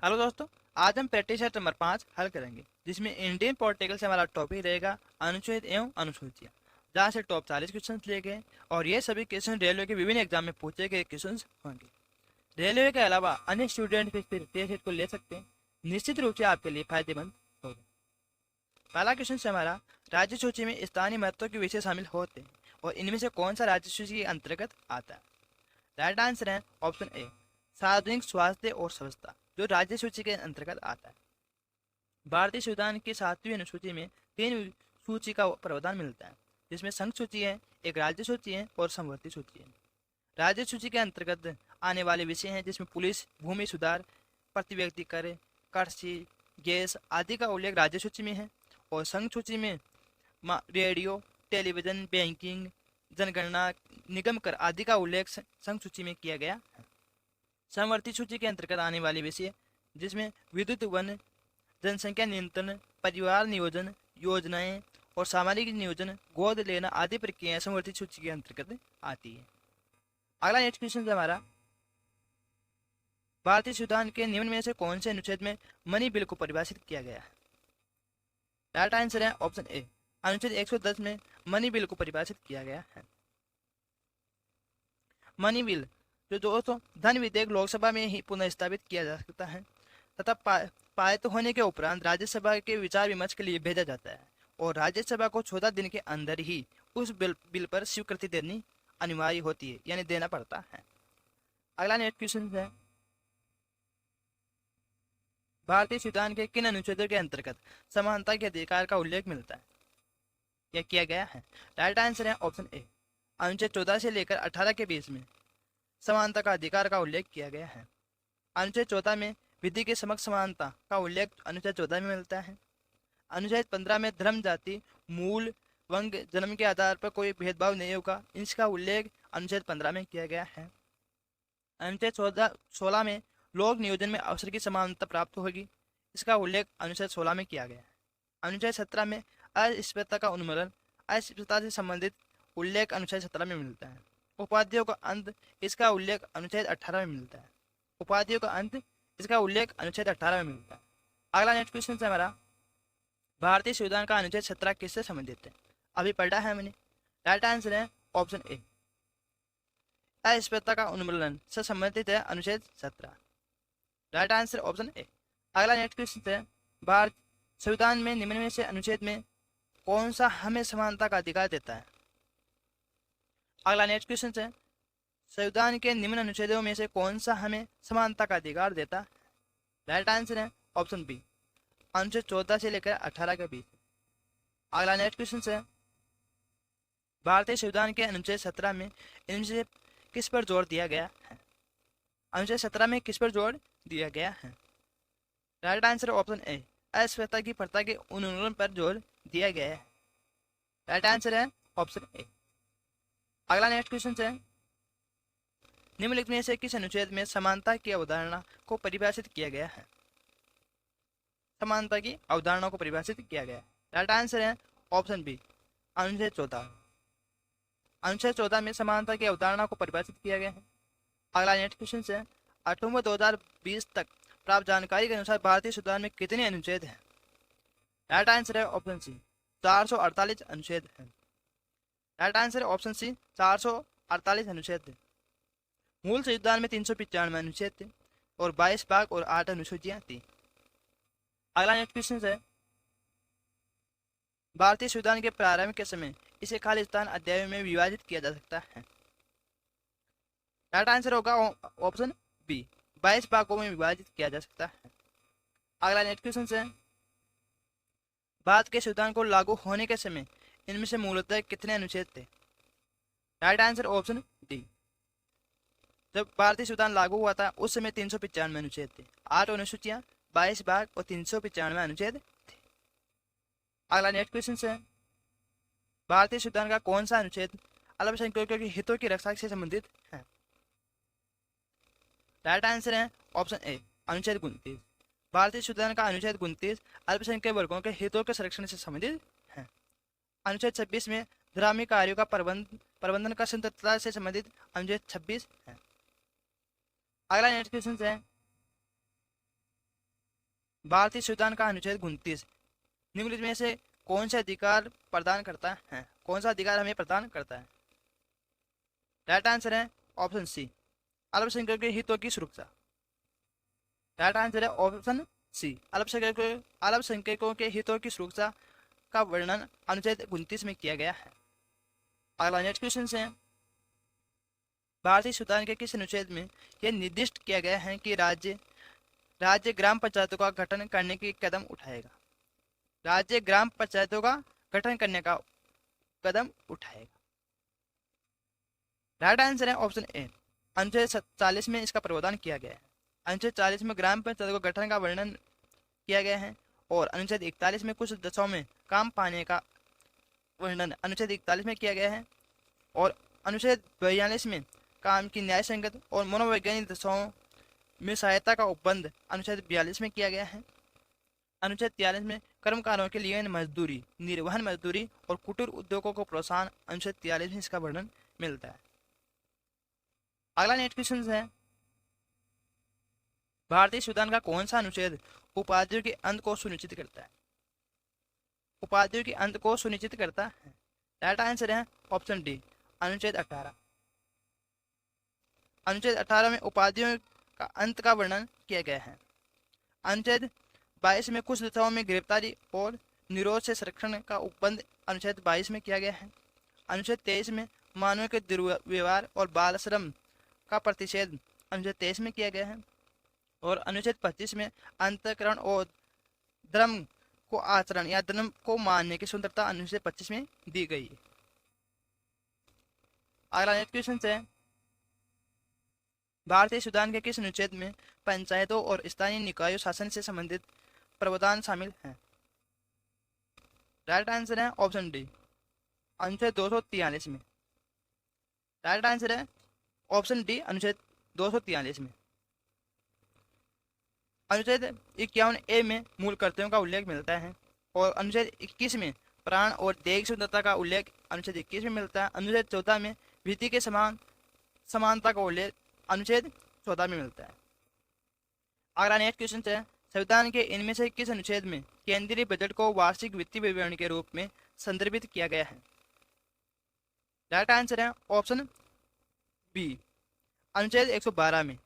Hello दोस्तों। आज हम प्रैक्टिस सेट नंबर 5 हल करेंगे, जिसमें इंडियन पॉलिटिकल से हमारा टॉपिक रहेगा अनुच्छेद एवं अनुसूचियाँ, जहाँ से टॉप 40 क्वेश्चन लिए गए और ये सभी क्वेश्चन रेलवे के विभिन्न एग्जाम में पूछे गए क्वेश्चन होंगे। रेलवे के अलावा अन्य स्टूडेंट भी फिर सेट को ले सकते हैं, निश्चित रूप से आपके लिए फायदेमंद होगा। पहला क्वेश्चन से हमारा, राज्य सूची में स्थानीय महत्व के विषय शामिल होते हैं और इनमें से कौन सा राज्य सूची के अंतर्गत आता है। राइट आंसर है ऑप्शन ए, सार्वजनिक स्वास्थ्य और स्वच्छता, जो राज्य सूची के अंतर्गत आता है। भारतीय संविधान की 7वीं अनुसूची में 3 सूची का प्रावधान मिलता है, जिसमें संघ सूची है, एक राज्य सूची है और समवर्ती सूची है। राज्य सूची के अंतर्गत आने वाले विषय हैं जिसमें पुलिस, भूमि सुधार, प्रति व्यक्ति कर, कृषि, गैस आदि का उल्लेख राज्य सूची में है। और संघ सूची में रेडियो, टेलीविजन, बैंकिंग, जनगणना, निगम कर आदि का उल्लेख संघ सूची में किया गया है। समवर्ती सूची के अंतर्गत आने वाले विषय जिसमें विद्युत, वन, जनसंख्या नियंत्रण, परिवार नियोजन, योजनाएं और सामाजिक नियोजन, गोद लेना आदि प्रक्रियाएं समवर्ती सूची के अंतर्गत आती है। अगला नेक्स्ट क्वेश्चन हमारा, भारतीय संविधान के निम्न में से कौन से अनुच्छेद में मनी बिल को परिभाषित किया गया है। राइट आंसर है ऑप्शन ए, अनुच्छेद 110 में मनी बिल को परिभाषित किया गया है। मनी बिल जो दोस्तों धन विधेयक लोकसभा में ही पुनः स्थापित किया जा सकता है तथा पारित होने के उपरांत राज्यसभा के विचार विमर्श के लिए भेजा जाता है और राज्यसभा को 14 दिन के अंदर ही उस बिल पर स्वीकृति देनी अनिवार्य होती है, यानी देना पड़ता है। अगला नेक्स्ट क्वेश्चन है, भारतीय संविधान के किन अनुच्छेदों के अंतर्गत समानता के अधिकार का उल्लेख मिलता है या किया गया है। राइट आंसर है ऑप्शन ए, अनुच्छेद 14 से लेकर 18 के बीच में समानता का अधिकार का उल्लेख किया गया है। अनुच्छेद 14 में विधि के समक्ष समानता का उल्लेख अनुच्छेद 14 में मिलता है। अनुच्छेद 15 में धर्म, जाति, मूल, वंग, जन्म के आधार पर कोई भेदभाव नहीं होगा, इसका उल्लेख अनुच्छेद 15 में किया गया है। अनुच्छेद 16 में लोक नियोजन में अवसर की समानता प्राप्त होगी, इसका उल्लेख अनुच्छेद 16 में किया गया है। अनुच्छेद 17 में अस्पृश्यता का उन्मूलन, अस्पृश्यता से संबंधित उल्लेख अनुच्छेद 17 में मिलता है। उपाधियों का अंत, इसका उल्लेख अनुच्छेद 18 में मिलता है। उपाधियों का अंत, इसका उल्लेख अनुच्छेद 18 में मिलता है। अगला नेक्स्ट क्वेश्चन है हमारा, भारतीय संविधान का अनुच्छेद 17 किससे संबंधित है। अभी पढ़ा है मैंने। राइट आंसर है ऑप्शन ए, अस्पृश्यता का उन्मूलन से संबंधित है अनुच्छेद 17। Right answer option A. अगला नेक्स्ट क्वेश्चन है, भारत संविधान में निम्न में से अनुच्छेद में कौन सा हमें समानता का अधिकार देता है। अगला नेक्स्ट क्वेश्चन है, संविधान के निम्न अनुच्छेदों में से कौन सा हमें समानता का अधिकार देता है। राइट आंसर है ऑप्शन बी, अनुच्छेद 14 से लेकर 18 के बीच। अगला नेक्स्ट क्वेश्चन है, भारतीय संविधान के अनुच्छेद 17 में इनमें से किस पर जोर दिया गया है। अनुच्छेद 17 में किस पर जोर दिया गया है। राइट आंसर ऑप्शन ए, अस्पृश्यता की प्रथा के उन्मूलन पर जोर दिया गया है। राइट आंसर है ऑप्शन ए। अगला नेक्स्ट क्वेश्चन है, निम्नलिखित में से किस अनुच्छेद में समानता की अवधारणा को परिभाषित किया गया है। समानता की अवधारणा को परिभाषित किया गया है। राइट आंसर है ऑप्शन बी, अनुच्छेद 14। अनुच्छेद 14 में समानता की अवधारणा को परिभाषित किया गया है। अगला नेक्स्ट क्वेश्चन है, अक्टूबर 2020 तक प्राप्त जानकारी के अनुसार भारतीय संविधान में कितने अनुच्छेद हैं। राइट आंसर है ऑप्शन सी, 448 अनुच्छेद हैं। राइट आंसर है ऑप्शन सी, 448 अनुच्छेद थे। मूल संविधान में 395 अनुच्छेद थे और 22 भाग और 8 अनुसूचियां थी। अगला नेक्स्ट क्वेश्चन है, भारतीय संविधान के प्रारंभ के समय इसे खालिस्तान अध्यायों में विभाजित किया जा सकता है। राइट आंसर होगा ऑप्शन बी, 22 भागों में विभाजित किया जा सकता है। अगला नेक्स्ट क्वेश्चन है, भारत के संविधान को लागू होने के समय इनमें से मूलतः कितने अनुच्छेद थे। राइट आंसर ऑप्शन डी, जब भारतीय संविधान लागू हुआ था उस समय 395 अनुच्छेद थे, 8 अनुसूचियां, 22 भाग और 395 अनुच्छेद थे। अगला नेक्स्ट क्वेश्चन है, भारतीय संविधान का कौन सा अनुच्छेद अल्पसंख्यकों के हितों की रक्षा से संबंधित है। राइट आंसर है ऑप्शन ए, अनुच्छेद 29। भारतीय संविधान का अनुच्छेद 29 अल्पसंख्यक वर्गों के हितों के संरक्षण से संबंधित है। अनुच्छेद 26 में धार्मिक कार्यों का प्रबंधन का स्वतंत्रता से संबंधित अनुच्छेद 26 है। अगला नेक्स्ट क्वेश्चन है, भारतीय संविधान का अनुच्छेद 29 निम्नलिखित में से कौन सा अधिकार प्रदान करता है? कौन सा अधिकार हमें प्रदान करता है? राइट आंसर है ऑप्शन सी, अल्पसंख्यकों के हितों की सुरक्षा। राइट आंसर है ऑप्शन सी, अल्पसंख्यकों के हितों की सुरक्षा का वर्णन अनुच्छेद 29 में किया गया है। अगला नेक्स्ट क्वेश्चन है, भारतीय संविधान के किस अनुच्छेद में यह निर्दिष्ट किया गया है कि राज्य ग्राम पंचायतों का गठन करने की कदम उठाएगा? राज्य ग्राम पंचायतों का गठन करने का कदम उठाएगा। राइट आंसर है ऑप्शन ए, अनुच्छेद 40 में इसका प्रावधान किया गया है। अनुच्छेद 40 में ग्राम पंचायतों का गठन का वर्णन किया गया है और अनुच्छेद 41 में कुछ दशाओं में काम पाने का वर्णन अनुच्छेद 41 में किया गया है और अनुच्छेद 42 में काम की न्याय संगत और मनोवैज्ञानिक दशाओं में सहायता का उपबंध अनुच्छेद 42 में किया गया है। अनुच्छेद 43 में कर्मकारों के लिए मजदूरी, निर्वहन मजदूरी और कुटीर उद्योगों को प्रोत्साहन अनुच्छेद 43 में इसका वर्णन मिलता है। अगला नेक्स्ट क्वेश्चन है, भारतीय संविधान का कौन सा अनुच्छेद उपाधियों के अंत को सुनिश्चित करता है? उपाधियों के अंत को सुनिश्चित करता है। राइट आंसर है ऑप्शन डी, अनुच्छेद 18। अनुच्छेद 18 में उपाधियों का अंत का वर्णन किया गया है। अनुच्छेद 22 में कुछ दशाओं में गिरफ्तारी और निरोध से संरक्षण का उपबंध अनुच्छेद 22 में किया गया है। अनुच्छेद 23 में मानव के दुर्व्यवहार और बाल श्रम का प्रतिषेध अनुच्छेद 23 में किया गया है और अनुच्छेद 25 में अंतःकरण और धर्म को आचरण या धर्म को मानने की स्वतंत्रता अनुच्छेद 25 में दी गई है। अगला नेक्स्ट क्वेश्चन है, भारतीय संविधान के किस अनुच्छेद में पंचायतों और स्थानीय निकायों शासन से संबंधित प्रावधान शामिल हैं? राइट आंसर है ऑप्शन डी, अनुच्छेद 243 में। राइट आंसर है ऑप्शन डी, अनुच्छेद 243 में। अनुच्छेद 51 ए में मूल कर्तव्यों का उल्लेख मिलता है और अनुच्छेद 21 में प्राण और देह स्वतंत्रता का उल्लेख अनुच्छेद 21 में मिलता है। अनुच्छेद 14 में विधि के समानता का उल्लेख अनुच्छेद 14 में मिलता है। अगला नेक्स्ट क्वेश्चन है, संविधान के इनमें से किस अनुच्छेद में केंद्रीय बजट को वार्षिक वित्तीय विवरण के रूप में संदर्भित किया गया है? राइट आंसर है ऑप्शन बी, अनुच्छेद 112 में।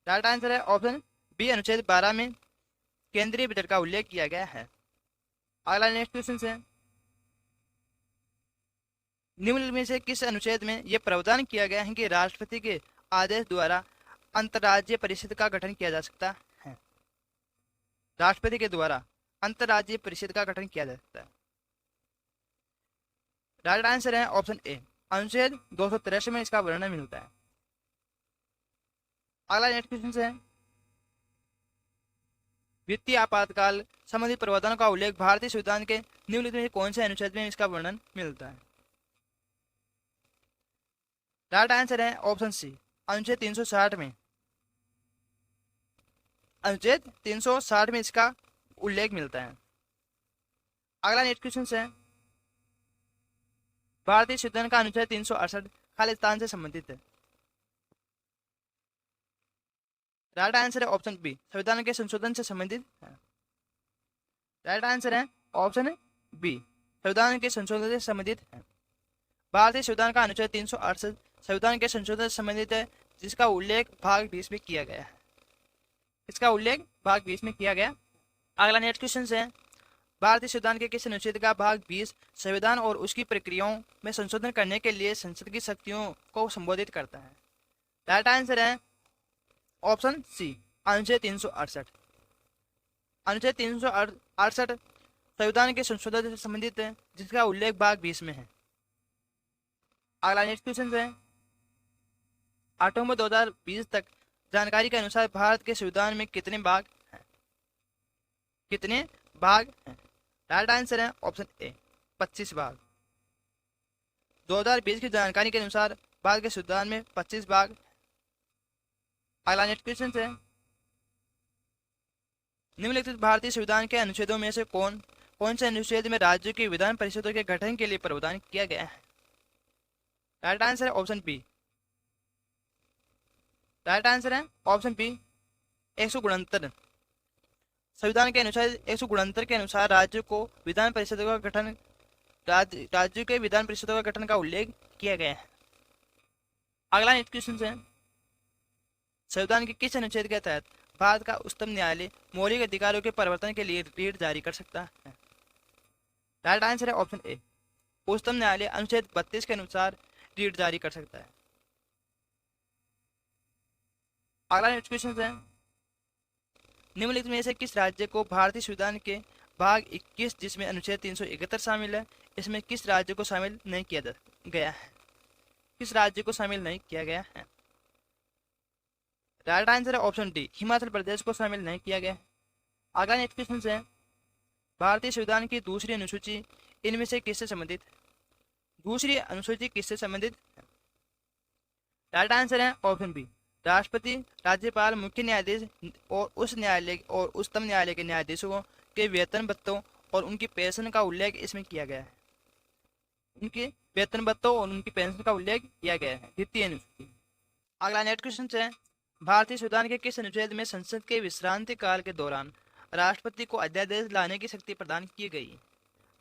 राइट आंसर है ऑप्शन बी, अनुच्छेद 12 में केंद्रीय बजट का उल्लेख किया गया है। अगला नेक्स्ट क्वेश्चन है, निम्न में से किस अनुच्छेद में यह प्रावधान किया गया है कि राष्ट्रपति के आदेश द्वारा अंतर्राज्यीय परिषद का गठन किया जा सकता है? राष्ट्रपति के द्वारा अंतर्राज्यीय परिषद का गठन किया जा सकता है। राइट आंसर है ऑप्शन ए, अनुच्छेद 263 में इसका वर्णन मिलता है। अगला नेक्स्ट क्वेश्चन है, वित्तीय आपातकाल संबंधी प्रावधानों का उल्लेख भारतीय संविधान के निम्नलिखित में कौन से अनुच्छेद में इसका वर्णन मिलता है? राइट आंसर है ऑप्शन सी, अनुच्छेद 360 में। अनुच्छेद 360 में इसका उल्लेख मिलता है। अगला नेक्स्ट क्वेश्चन है, भारतीय संविधान का अनुच्छेद 368 खालिस्तान से संबंधित है। राइट आंसर है ऑप्शन बी, संविधान के संशोधन से संबंधित है। राइट आंसर है ऑप्शन बी, संविधान के संशोधन से संबंधित है। भारतीय संविधान का अनुच्छेद 368 संविधान के संशोधन से संबंधित है, जिसका उल्लेख भाग 20 में किया गया है। इसका उल्लेख भाग 20 में किया गया। अगला नेक्स्ट क्वेश्चन है, भारतीय संविधान के किस अनुच्छेद का भाग 20 संविधान और उसकी प्रक्रियाओं में संशोधन करने के लिए संसद की शक्तियों को संबोधित करता है? राइट आंसर है ऑप्शन सी, अनुच्छेद 368। अनुच्छेद 368 संविधान के संशोधन से संबंधित है, जिसका उल्लेख भाग 20 में है। अगला नेक्स्ट क्वेश्चन है, अक्टूबर 2020 तक जानकारी के अनुसार भारत के संविधान में कितने भाग हैं? कितने भाग हैं? राइट आंसर है ऑप्शन ए, 25 भाग। 2020 की जानकारी के अनुसार भारत के संविधान में 25 भाग। अगला नेक्स्ट क्वेश्चन है, निम्नलिखित भारतीय संविधान के अनुच्छेदों में से कौन से अनुच्छेद में राज्यों की विधान परिषदों के गठन के लिए प्रावधान किया गया है? राइट आंसर है ऑप्शन बी। राइट आंसर है ऑप्शन बी, 169। संविधान के अनुसार 169 के अनुसार राज्य को विधान परिषद का गठन राज्य के विधान परिषद का गठन का उल्लेख किया गया है। अगला नेक्स्ट क्वेश्चन है, संविधान के किस अनुच्छेद के तहत भारत का उच्चतम न्यायालय मौलिक अधिकारों के परिवर्तन के लिए रीट जारी कर सकता है? राइट आंसर है ऑप्शन ए, उच्चतम न्यायालय अनुच्छेद 32 के अनुसार रीट जारी कर सकता है। अगला नेक्स्ट क्वेश्चन है, निम्नलिखित में से किस राज्य को भारतीय संविधान के भाग 21 जिसमें अनुच्छेद 371 शामिल है, इसमें किस राज्य को शामिल नहीं किया गया है? किस राज्य को शामिल नहीं किया गया है? राइट आंसर है ऑप्शन डी, हिमाचल प्रदेश को शामिल नहीं किया गया। अगला नेक्स्ट क्वेश्चन है, भारतीय संविधान की दूसरी अनुसूची इनमें से किससे संबंधित? दूसरी अनुसूची किससे संबंधित? राइट आंसर है ऑप्शन बी, राष्ट्रपति, राज्यपाल, मुख्य न्यायाधीश और उस न्यायालय और उच्चतम न्यायालय के न्यायाधीशों के वेतन भत्तों और उनकी पेंशन का उल्लेख इसमें किया गया है। उनके वेतन भत्तों और उनकी पेंशन का उल्लेख किया गया है द्वितीय अनुसूची। अगला नेक्स्ट क्वेश्चन है, भारतीय संविधान के किस अनुच्छेद में संसद के विश्रांति काल के दौरान राष्ट्रपति को अध्यादेश लाने की शक्ति प्रदान की गई?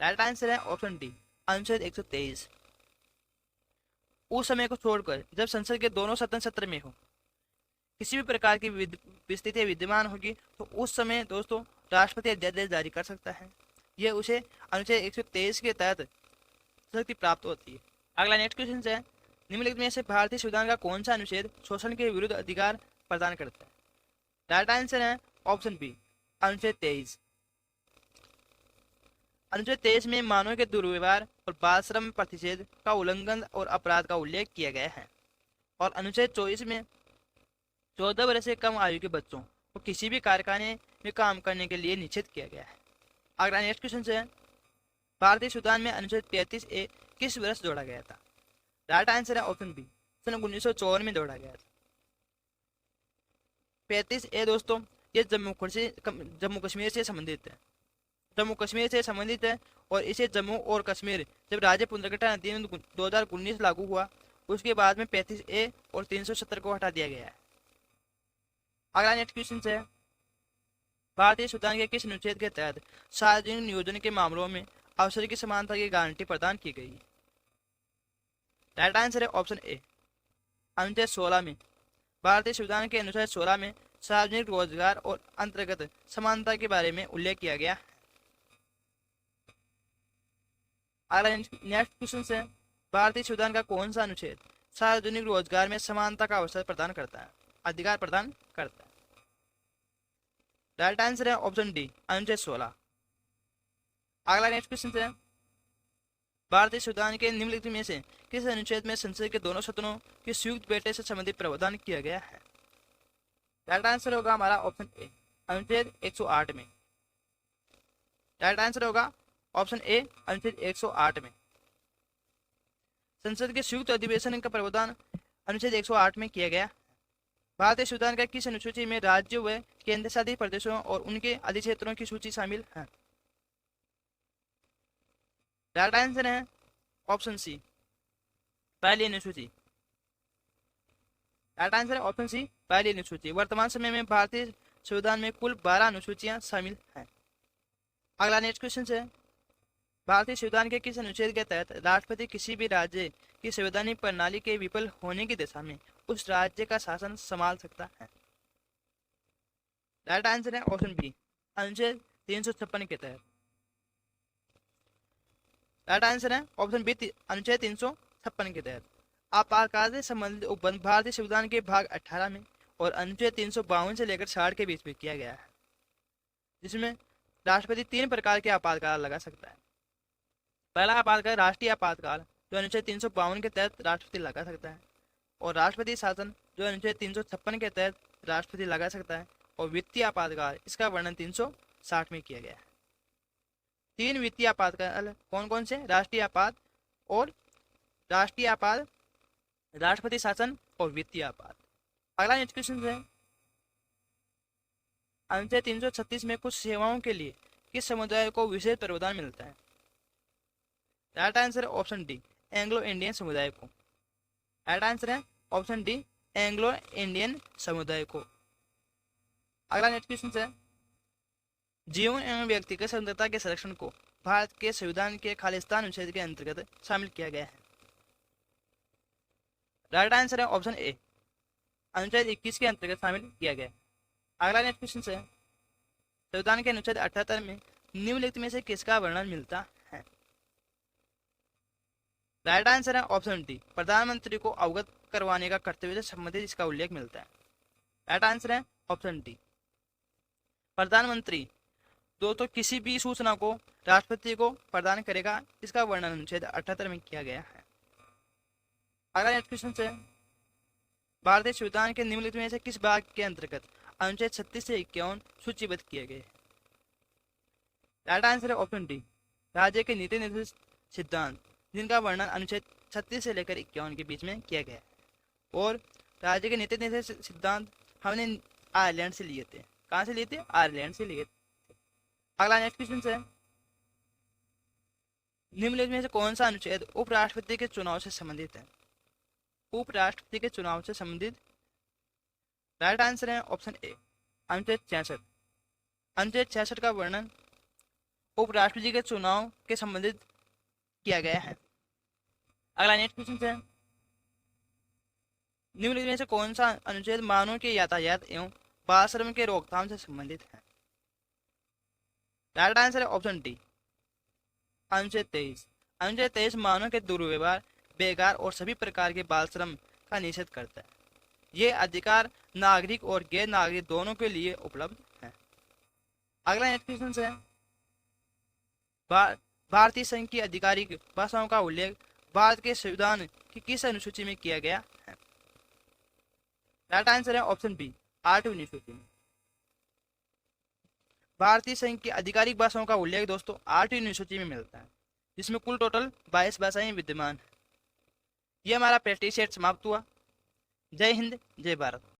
राइट आंसर है ऑप्शन डी, अनुच्छेद 123। उस समय को छोड़कर जब संसद के दोनों सदन सत्र में हो, किसी भी प्रकार की स्थिति विद्यमान होगी तो उस समय दोस्तों राष्ट्रपति अध्यादेश जारी कर सकता है। यह उसे अनुच्छेद 123 के तहत शक्ति प्राप्त होती है। अगला नेक्स्ट क्वेश्चन है, निम्नलिखित में से भारतीय संविधान का कौन सा अनुच्छेद शोषण के विरुद्ध अधिकार प्रदान करता है? राइट आंसर है ऑप्शन बी, अनुच्छेद 23। अनुच्छेद 23 में मानव के दुर्व्यवहार और बाल श्रम प्रतिषेध का उल्लंघन और अपराध का उल्लेख किया गया है। और अनुच्छेद 24 में 14 वर्ष से कम आयु के बच्चों को किसी भी कारखाने में काम करने के लिए निषेध किया गया है। अगला नेक्स्ट क्वेश्चन है, भारतीय संविधान में अनुच्छेद 35A किस वर्ष जोड़ा गया था? राइट आंसर है ऑप्शन बी, सन 1954 में जोड़ा गया था। 35A दोस्तों ये जम्मू कश्मीर से संबंधित है। जम्मू कश्मीर से संबंधित है और इसे जम्मू और कश्मीर जब राज्य पुनर्गठन अधिनियम 2019 लागू हुआ उसके बाद में 35A और 370 को हटा दिया गया है। अगला नेक्स्ट क्वेश्चन है, भारतीय संविधान के किस अनुच्छेद के तहत सार्वजनिक नियोजन के मामलों में अवसर की समानता की गारंटी प्रदान की गई? राइट आंसर है ऑप्शन ए, अनुच्छेद 16 में। भारतीय संविधान के अनुच्छेद 16 में सार्वजनिक रोजगार और अंतर्गत समानता के बारे में उल्लेख किया गया है। अगला नेक्स्ट क्वेश्चन है, भारतीय संविधान का कौन सा अनुच्छेद सार्वजनिक रोजगार में समानता का अवसर प्रदान करता है, अधिकार प्रदान करता है? राइट आंसर है ऑप्शन डी, अनुच्छेद 16। अगला नेक्स्ट क्वेश्चन है, भारतीय संविधान के निम्नलिखित में से किस अनुच्छेद में संसद के दोनों सदनों की संयुक्त बैठक से संबंधित प्रावधान किया गया है? राइट आंसर होगा हमारा ऑप्शन ए, अनुच्छेद 108 में। राइट आंसर होगा ऑप्शन ए, अनुच्छेद 108 में। संसद के संयुक्त अधिवेशन का प्रावधान अनुच्छेद 108 में किया गया। भारतीय संविधान का किस अनुसूची में राज्यों व केंद्र शासित प्रदेशों और उनके अधिक्षेत्रों की सूची शामिल है? राइट आंसर है ऑप्शन सी, पहली अनुसूची। राइट आंसर है ऑप्शन सी, पहली अनुसूची। वर्तमान समय में भारतीय संविधान में कुल 12 अनुसूचियां शामिल हैं। अगला नेक्स्ट क्वेश्चन है, भारतीय संविधान के किस अनुच्छेद के तहत राष्ट्रपति किसी भी राज्य की संवैधानिक प्रणाली के विफल होने की दिशा में उस राज्य का शासन संभाल सकता है? राइट आंसर है ऑप्शन बी, अनुच्छेद 356 के तहत। राइट आंसर है ऑप्शन बी, अनुच्छेद 356 के तहत। आपातकाल से संबंधित उपबंध भारतीय संविधान के भाग 18 में और अनुच्छेद 352 से लेकर 60 के बीच में किया गया है, जिसमें राष्ट्रपति 3 प्रकार के आपातकाल लगा सकता है। पहला आपातकाल राष्ट्रीय आपातकाल जो अनुच्छेद 352 के तहत राष्ट्रपति लगा सकता है, और राष्ट्रपति शासन जो अनुच्छेद 356 के तहत राष्ट्रपति लगा सकता है, और वित्तीय आपातकाल इसका वर्णन 360 में किया गया है। 3 वित्तीय आपातकाल कौन कौन से? राष्ट्रीय आपात और राष्ट्रीय आपात, राष्ट्रपति शासन और वित्तीय आपात। अगला नेक्स्ट क्वेश्चन है, अनुच्छेद 336 में कुछ सेवाओं के लिए किस समुदाय को विशेष प्रावधान मिलता है? राइट आंसर है ऑप्शन डी, एंग्लो इंडियन समुदाय को। राइट आंसर है ऑप्शन डी, एंग्लो इंडियन समुदाय को। अगला नेक्स्ट क्वेश्चन है, जीवन एवं व्यक्तिगत स्वतंत्रता के संरक्षण को भारत के संविधान के खालिस्तान अनुच्छेद के अंतर्गत शामिल किया गया है। राइट आंसर है ऑप्शन ए, अनुच्छेद 21 के अंतर्गत शामिल किया गया है। अगला नेक्स्ट क्वेश्चन है, संविधान के अनुच्छेद 78 में निम्नलिखित में से किसका वर्णन मिलता है? राइट आंसर है ऑप्शन डी, प्रधानमंत्री को अवगत करवाने का कर्तव्य से संबंधित इसका उल्लेख मिलता है। राइट आंसर है ऑप्शन डी, प्रधानमंत्री दोस्तों किसी भी सूचना को राष्ट्रपति को प्रदान करेगा, इसका वर्णन अनुच्छेद 78 में किया गया है। अगला नेक्स्ट क्वेश्चन है, भारतीय संविधान के निम्नलिखित में से किस भाग के अंतर्गत अनुच्छेद 36 से 51 सूचीबद्ध किए गए? राइट आंसर है ऑप्शन डी, राज्य के नीति निर्देश सिद्धांत, जिनका वर्णन अनुच्छेद 36 से लेकर 51 के बीच में किया गया है। और राज्य के नीति निर्देश सिद्धांत हमने आयरलैंड से लिए थे। कहाँ से लिए थे? आयरलैंड से लिए थे। अगला नेक्स्ट क्वेश्चन है, निम्नलिखित में से कौन सा अनुच्छेद उपराष्ट्रपति के चुनाव से संबंधित है? उपराष्ट्रपति के चुनाव से संबंधित। राइट आंसर है ऑप्शन ए, अनुच्छेद 66। अनुच्छेद 66 का वर्णन उपराष्ट्रपति के चुनाव के संबंधित किया गया है। अगला नेक्स्ट क्वेश्चन है, निम्नलिखित में से कौन सा अनुच्छेद मानव के यातायात एवं बाल श्रम के रोकथाम से संबंधित है? राइट आंसर है ऑप्शन डी, अनुच्छेद 23। अनुच्छेद 23 मानव के दुर्व्यवहार, बेकार और सभी प्रकार के बाल श्रम का निषेध करता है। ये अधिकार नागरिक और गैर नागरिक दोनों के लिए उपलब्ध है। अगला नेक्स्ट क्वेश्चन है, भारतीय संघ की आधिकारिक भाषाओं का उल्लेख भारत के संविधान की किस अनुसूची में किया गया है? राइट आंसर है ऑप्शन बी, 8वीं अनुसूची में। भारतीय संघ की आधिकारिक भाषाओं का उल्लेख दोस्तों 8वीं अनुसूची में मिलता है, जिसमें कुल टोटल 22 भाषाएं विद्यमान है। यह हमारा प्रैक्टिस सेट समाप्त हुआ। जय हिंद, जय भारत।